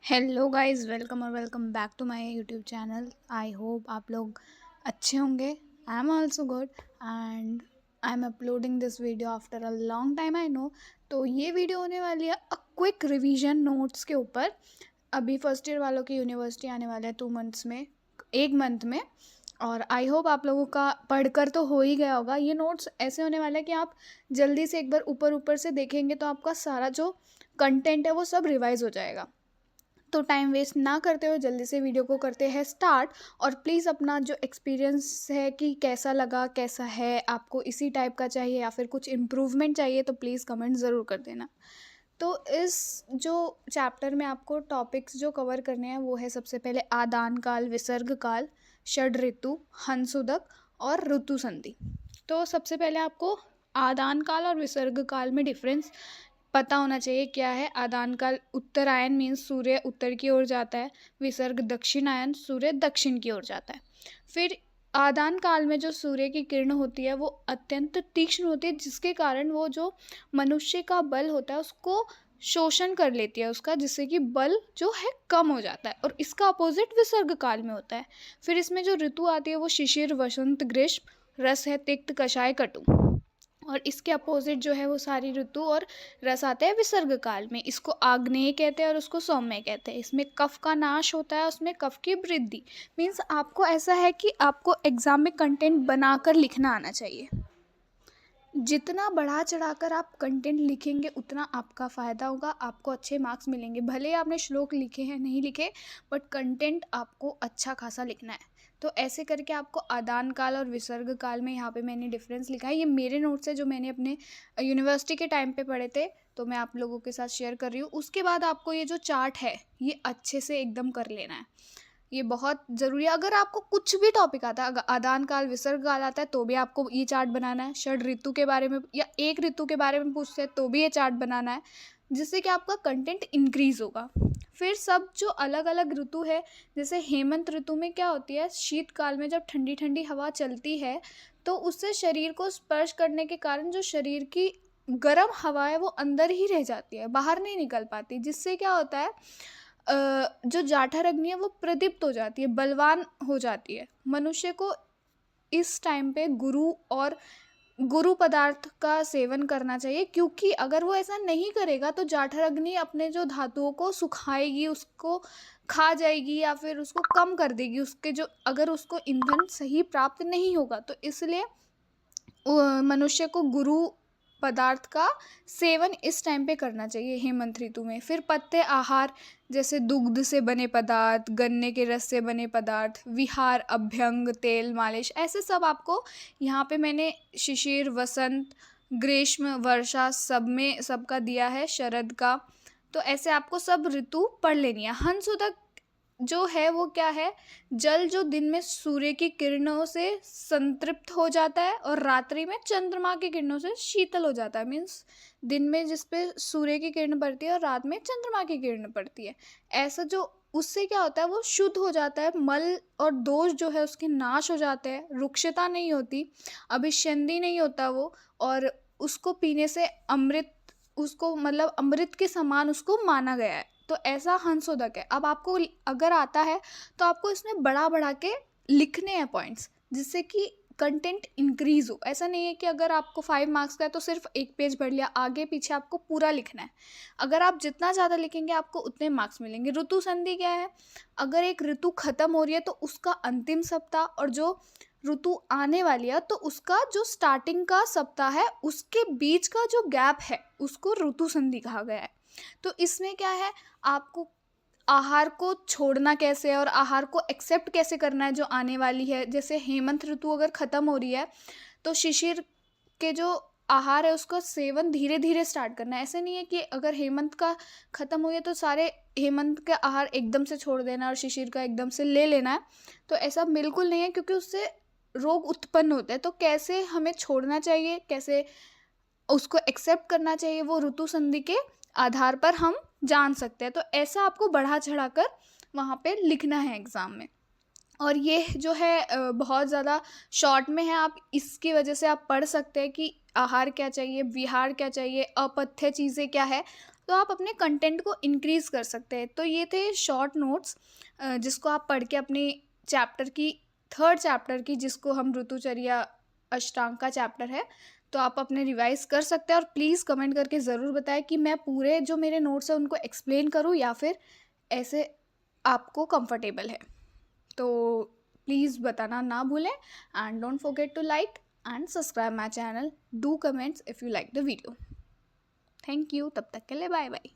Hello guys, welcome और welcome back to my YouTube channel. I hope आप लोग अच्छे होंगे। I am also good and I am uploading this video after a long time, I know. तो ये video होने वाली है अ क्विक रिवीजन नोट्स के ऊपर। अभी फर्स्ट ईयर वालों की यूनिवर्सिटी आने वाले हैं 2 मंथ्स में, 1 मंथ में। और आई होप आप लोगों का पढ़कर तो हो ही गया होगा। ये नोट्स ऐसे होने वाले हैं कि आप जल्दी से एक बार ऊपर ऊपर से देखेंगे तो आपका सारा जो कंटेंट है वो सब रिवाइज हो जाएगा। तो टाइम वेस्ट ना करते हुए जल्दी से वीडियो को करते हैं स्टार्ट। और प्लीज़ अपना जो एक्सपीरियंस है कि कैसा लगा, कैसा है, आपको इसी टाइप का चाहिए या फिर कुछ इम्प्रूवमेंट चाहिए, तो प्लीज़ कमेंट ज़रूर कर देना। तो इस जो चैप्टर में आपको टॉपिक्स जो कवर करने हैं वो है सबसे पहले आदान काल, विसर्ग काल, षड ऋतु, हंसुदक और ऋतु संधि। तो सबसे पहले आपको आदान काल और विसर्ग काल में डिफरेंस पता होना चाहिए। क्या है आदान काल? उत्तरायण मीन्स सूर्य उत्तर की ओर जाता है। विसर्ग दक्षिणायन, सूर्य दक्षिण की ओर जाता है। फिर आदान काल में जो सूर्य की किरण होती है वो अत्यंत तीक्ष्ण होती है, जिसके कारण वो जो मनुष्य का बल होता है उसको शोषण कर लेती है उसका, जिससे कि बल जो है कम हो जाता है। और इसका अपोजिट विसर्ग काल में होता है। फिर इसमें जो ऋतु आती है वो शिशिर, वसंत, ग्रीष्म, रस है तिक्त, कषाय, कटु। और इसके अपोजिट जो है वो सारी ऋतु और रस आते हैं विसर्ग काल में। इसको आग्नेय कहते हैं और उसको सौम्य कहते हैं। इसमें कफ का नाश होता है, उसमें कफ की वृद्धि। मीन्स आपको ऐसा है कि आपको एग्जाम में कंटेंट बनाकर लिखना आना चाहिए। जितना बढ़ा चढ़ाकर आप कंटेंट लिखेंगे उतना आपका फ़ायदा होगा, आपको अच्छे मार्क्स मिलेंगे। भले ही आपने श्लोक लिखे हैं नहीं लिखे, बट कंटेंट आपको अच्छा खासा लिखना है। तो ऐसे करके आपको आदान काल और विसर्ग काल में यहाँ पे मैंने डिफरेंस लिखा है। ये मेरे नोट्स है जो मैंने अपने यूनिवर्सिटी के टाइम पे पढ़े थे, तो मैं आप लोगों के साथ शेयर कर रही हूँ। उसके बाद आपको ये जो चार्ट है ये अच्छे से एकदम कर लेना है। ये बहुत ज़रूरी है। अगर आपको कुछ भी टॉपिक आता है, अगर आदान काल, विसर्ग काल आता है तो भी आपको ये चार्ट बनाना है। षड ऋतु के बारे में या एक ऋतु के बारे में पूछते हैं तो भी ये चार्ट बनाना है, जिससे कि आपका कंटेंट इंक्रीज होगा। फिर सब जो अलग अलग ऋतु है, जैसे हेमंत ऋतु में क्या होती है, शीतकाल में जब ठंडी ठंडी हवा चलती है तो उससे शरीर को स्पर्श करने के कारण जो शरीर की गर्म हवा है वो अंदर ही रह जाती है, बाहर नहीं निकल पाती, जिससे क्या होता है जो जाठर अग्नि है वो प्रदीप्त हो जाती है, बलवान हो जाती है। मनुष्य को इस टाइम पे गुरु पदार्थ का सेवन करना चाहिए, क्योंकि अगर वो ऐसा नहीं करेगा तो जाठर अग्नि अपने जो धातुओं को सुखाएगी, उसको खा जाएगी या फिर उसको कम कर देगी। उसके जो अगर उसको ईंधन सही प्राप्त नहीं होगा, तो इसलिए मनुष्य को गुरु पदार्थ का सेवन इस टाइम पे करना चाहिए हेमंत ऋतु में। फिर पत्ते आहार जैसे दुग्ध से बने पदार्थ, गन्ने के रस से बने पदार्थ, विहार, अभ्यंग, तेल मालिश, ऐसे सब आपको यहाँ पे मैंने शिशिर, वसंत, ग्रीष्म, वर्षा सब में सबका दिया है, शरद का। तो ऐसे आपको सब ऋतु पढ़ लेनी है। हंसुदक जो है वो क्या है, जल जो दिन में सूर्य की किरणों से संतृप्त हो जाता है और रात्रि में चंद्रमा की किरणों से शीतल हो जाता है। मीन्स दिन में जिस पे सूर्य की किरण पड़ती है और रात में चंद्रमा की किरण पड़ती है, ऐसा जो उससे क्या होता है वो शुद्ध हो जाता है, मल और दोष जो है उसके नाश हो जाते हैं, रुक्षता नहीं होती, अभिष्यंदी नहीं होता वो। और उसको पीने से अमृत, उसको मतलब अमृत के समान उसको माना गया है। तो ऐसा हंसोदक है। अब आपको अगर आता है तो आपको इसमें बड़ा बड़ा के लिखने हैं पॉइंट्स, जिससे कि कंटेंट इंक्रीज हो। ऐसा नहीं है कि अगर आपको 5 मार्क्स का है तो सिर्फ एक पेज पढ़ लिया, आगे पीछे आपको पूरा लिखना है। अगर आप जितना ज़्यादा लिखेंगे आपको उतने मार्क्स मिलेंगे। ऋतु संधि क्या है, अगर एक ऋतु खत्म हो रही है तो उसका अंतिम सप्ताह और जो ऋतु आने वाली है तो उसका जो स्टार्टिंग का सप्ताह है उसके बीच का जो गैप है उसको ऋतु संधि कहा गया है। तो इसमें क्या है, आपको आहार को छोड़ना कैसे है और आहार को एक्सेप्ट कैसे करना है जो आने वाली है। जैसे हेमंत ऋतु अगर ख़त्म हो रही है तो शिशिर के जो आहार है उसका सेवन धीरे धीरे स्टार्ट करना है। ऐसे नहीं है कि अगर हेमंत का ख़त्म हो गया तो सारे हेमंत के आहार एकदम से छोड़ देना और शिशिर का एकदम से ले लेना है, तो ऐसा बिल्कुल नहीं है, क्योंकि उससे रोग उत्पन्न होते हैं। तो कैसे हमें छोड़ना चाहिए, कैसे उसको एक्सेप्ट करना चाहिए, वो ऋतु संधि के आधार पर हम जान सकते हैं। तो ऐसा आपको बढ़ा चढ़ा कर वहाँ पे लिखना है एग्ज़ाम में। और ये जो है बहुत ज़्यादा शॉर्ट में है, आप इसकी वजह से आप पढ़ सकते हैं कि आहार क्या चाहिए, विहार क्या चाहिए, अपथ्य चीज़ें क्या है। तो आप अपने कंटेंट को इंक्रीज़ कर सकते हैं। तो ये थे शॉर्ट नोट्स जिसको आप पढ़ के अपने चैप्टर की, थर्ड चैप्टर की, जिसको हम ऋतुचर्या अष्टांग का चैप्टर है, तो आप अपने रिवाइज़ कर सकते हैं। और प्लीज़ कमेंट करके ज़रूर बताएं कि मैं पूरे जो मेरे नोट्स हैं उनको एक्सप्लेन करूँ या फिर ऐसे आपको कंफर्टेबल है। तो प्लीज़ बताना ना भूलें, and don't forget to like and subscribe my channel, do comments if you like the video. Thank you, तब तक के लिए बाय बाय।